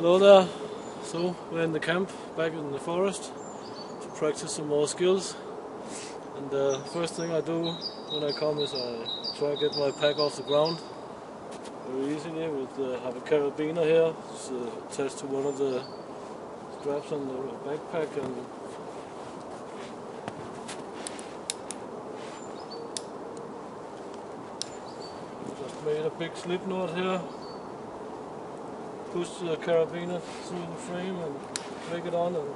Hello there. So we're in the camp back in the forest to practice some more skills. And the first thing I do when I come is I try to get my pack off the ground very easily. Have a carabiner here. It's attached to one of the straps on the backpack, and just made a big slip knot here. Push the carabiner through the frame and click it on, and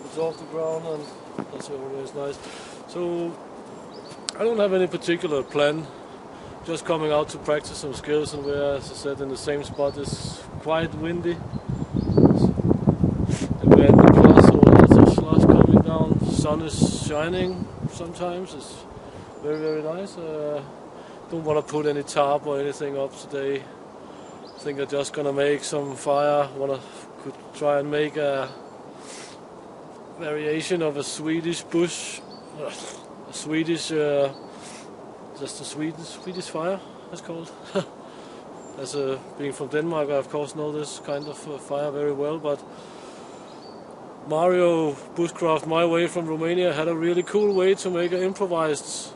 it's off the ground, and that's always nice. So I don't have any particular plan, just coming out to practice some skills, and we're, as I said, in the same spot. It's quite windy, and we're in the class, so lots of slush coming down. The sun is shining sometimes. It's very nice. Don't want to put any tarp or anything up today. I think I'm just gonna make some fire. Could try and make a variation of a Swedish Swedish fire, it's called. As being from Denmark, I of course know this kind of fire very well, but Mario Bushcraft My Way from Romania had a really cool way to make an improvised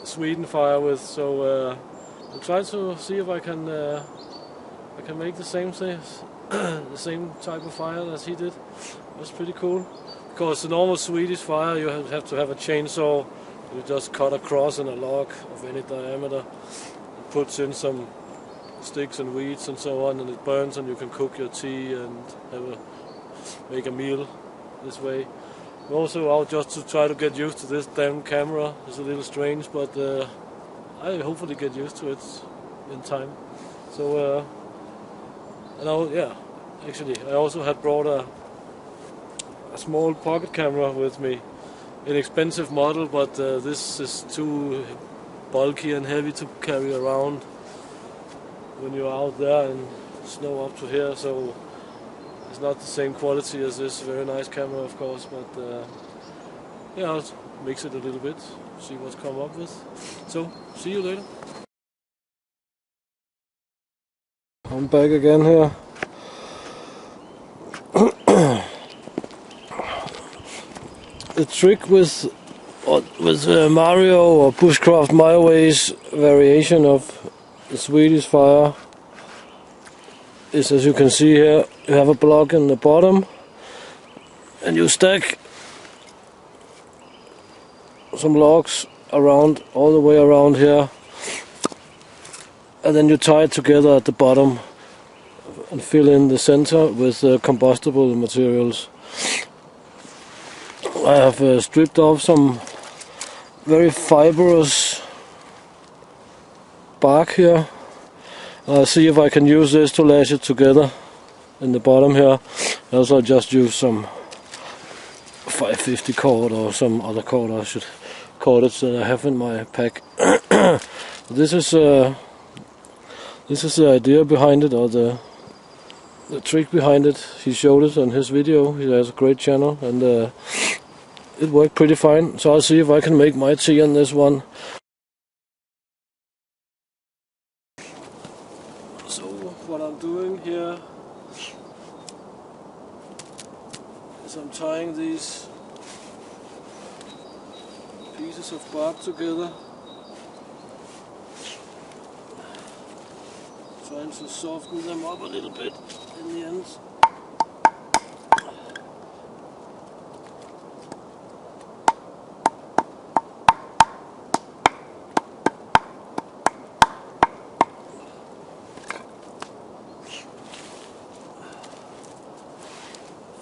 Sweden fire with, so I'll try to see if I can make the same thing, the same type of fire as he did. That's pretty cool. Because the normal Swedish fire, you have to have a chainsaw. You just cut across in a log of any diameter. It puts in some sticks and weeds and so on, and it burns, and you can cook your tea and make a meal this way. I'm also out just to try to get used to this damn camera. It's a little strange, but I hopefully get used to it in time. So, I also had brought a small pocket camera with me, inexpensive model, but this is too bulky and heavy to carry around when you're out there in snow up to here. So it's not the same quality as this very nice camera, of course, but I'll mix it a little bit, see what's come up with. So, see you later. I'm back again here. The trick with Mario or Bushcraft My Way's variation of the Swedish fire is, as you can see here, you have a block in the bottom and you stack some logs around, all the way around here, and then you tie it together at the bottom and fill in the center with combustible materials. I have stripped off some very fibrous bark here. I'll see if I can use this to lash it together in the bottom here. Also, I just use some 550 cord or some other cord, I should call it, that I have in my pack. This is the idea behind it, or the trick behind it. He showed it on his video. He has a great channel, and it worked pretty fine. So I'll see if I can make my tea on this one. So what I'm doing here is I'm tying these pieces of bark together, trying to soften them up a little bit in the ends.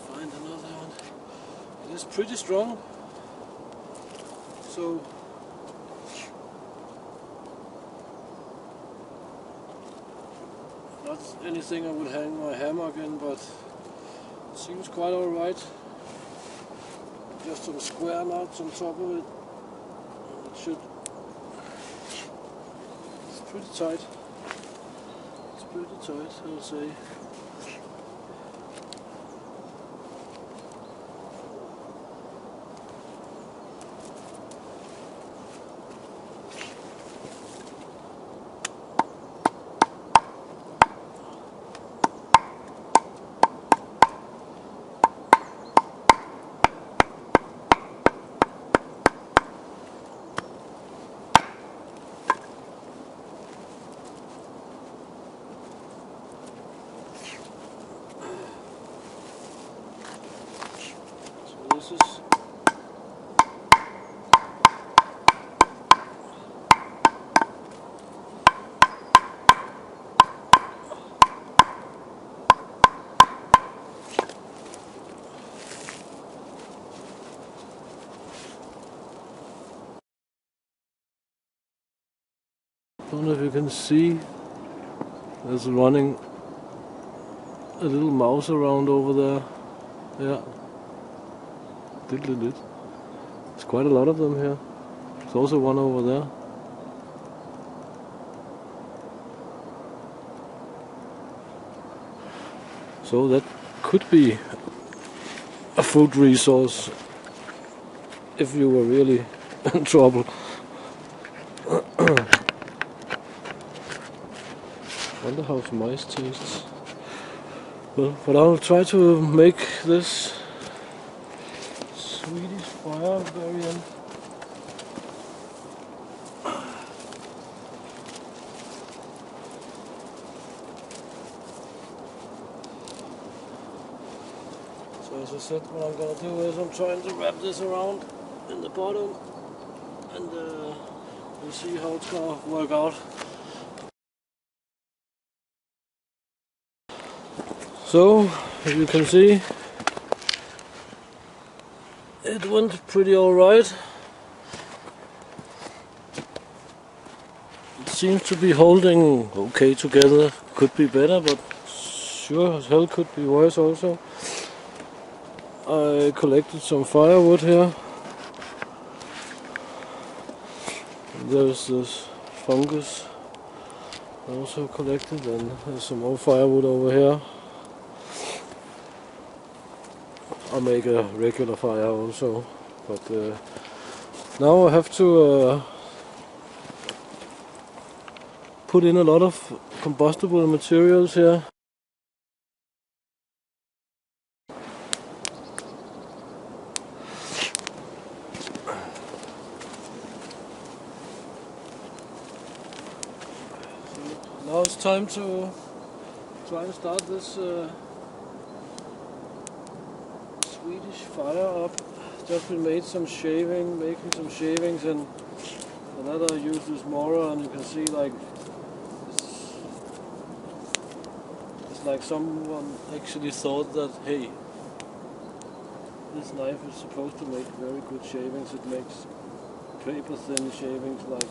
Find another one. It is pretty strong, so not anything I would hang my hammock in, but it seems quite alright. Just some square knots on top of it. It's pretty tight. It's pretty tight, I'll say. don't know if you can see, there's running a little mouse around over there. Yeah. There's quite a lot of them here. There's also one over there. So that could be a food resource if you were really in trouble. Wonder how mice tastes. Well, but I'll try to make this Swedish fire variant. So as I said, what I'm gonna do is I'm trying to wrap this around in the bottom, and we'll see how it's gonna work out. So, as you can see, it went pretty alright. It seems to be holding okay together. Could be better, but sure as hell could be worse also. I collected some firewood here. There's this fungus I also collected, and there's some more firewood over here. I'll make a regular fire also, but now I have to put in a lot of combustible materials here. Now it's time to try and start this Swedish fire up. Just been making some shavings, and that I use this mortar, and you can see like it's like someone actually thought that, hey, this knife is supposed to make very good shavings. It makes paper thin shavings like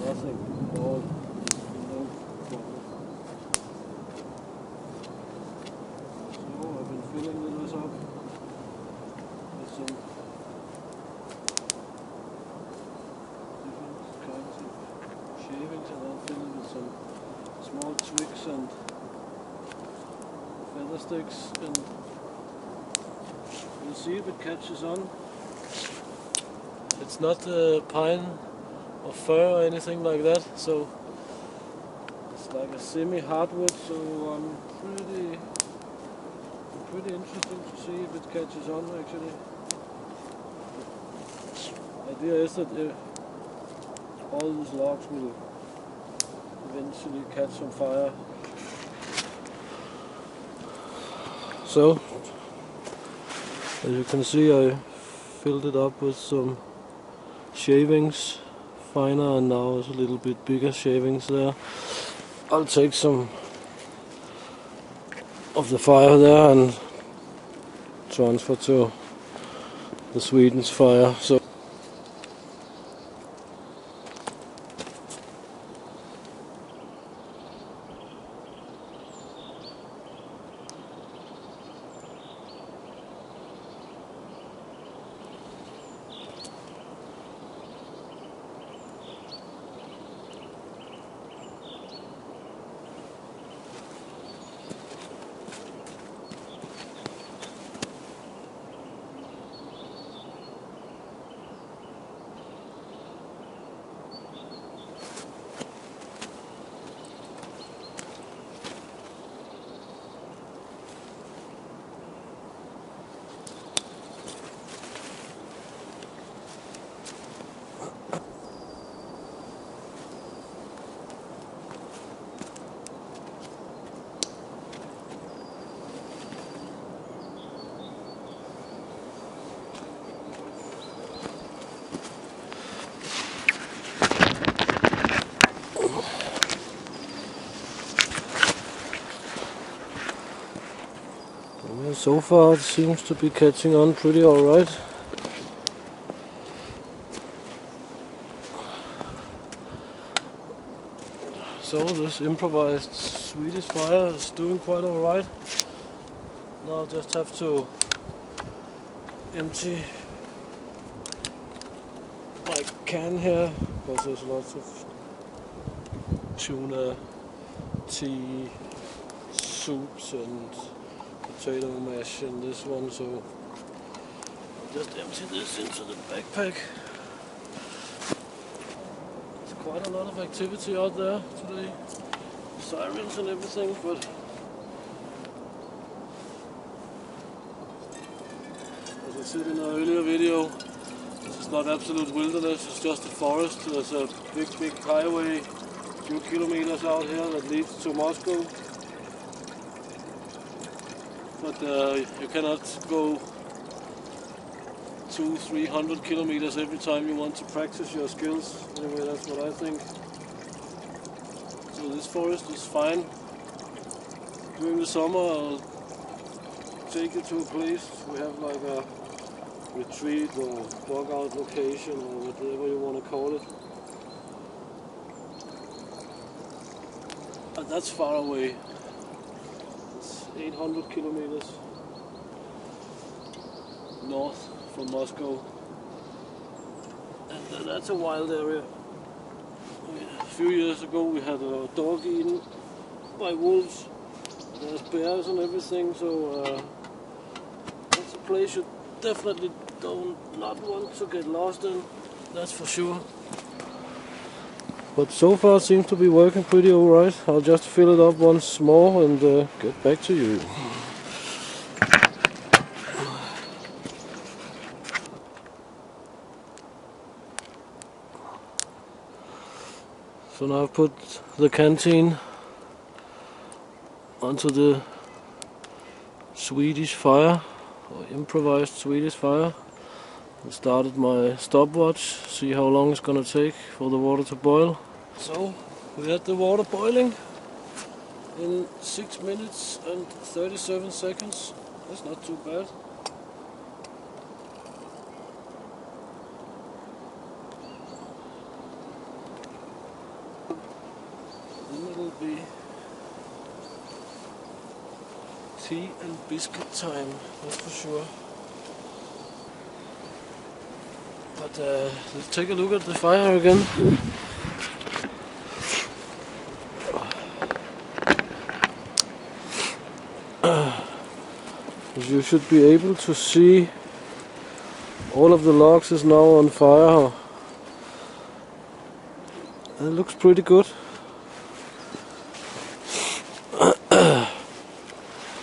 nothing at all. No problem. So I've been filling this up with some different kinds of shavings, and then fill it with some small twigs and feather sticks, and we'll see if it catches on. It's not pine or fir or anything like that, so it's like a semi-hardwood, so I'm pretty interesting to see if it catches on actually. The idea is that all these logs will eventually catch some fire. So, as you can see, I filled it up with some shavings, finer, and now it's a little bit bigger shavings there. I'll take some of the fire there and transfer to the Sweden's fire. So so far it seems to be catching on pretty alright. So this improvised Swedish fire is doing quite alright. Now I'll just have to empty my can here, because there's lots of tuna, tea, soups and potato mash in this one, so I'll just empty this into the backpack. There's quite a lot of activity out there today, sirens and everything, but as I said in an earlier video, this is not absolute wilderness, it's just a forest. There's a big highway a few kilometers out here that leads to Moscow. But you cannot go 200-300 kilometers every time you want to practice your skills. Anyway, that's what I think. So this forest is fine. During the summer I'll take you to a place we have like a retreat or dugout location or whatever you want to call it. And that's far away. It's 800 kilometers north from Moscow. And that's a wild area. A few years ago we had a dog eaten by wolves. There's bears and everything, so that's a place you definitely not want to get lost in, that's for sure. But so far it seems to be working pretty alright. I'll just fill it up once more and get back to you. So now I've put the canteen onto the Swedish fire, or improvised Swedish fire. I started my stopwatch, see how long it's gonna take for the water to boil. So we had the water boiling in 6 minutes and 37 seconds. That's not too bad. Then it'll be tea and biscuit time, that's for sure. But let's take a look at the fire again. As you should be able to see, all of the logs is now on fire. It looks pretty good.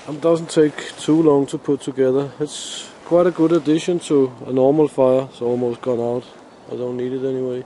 It doesn't take too long to put together. It's quite a good addition to a normal fire. It's almost gone out. I don't need it anyway.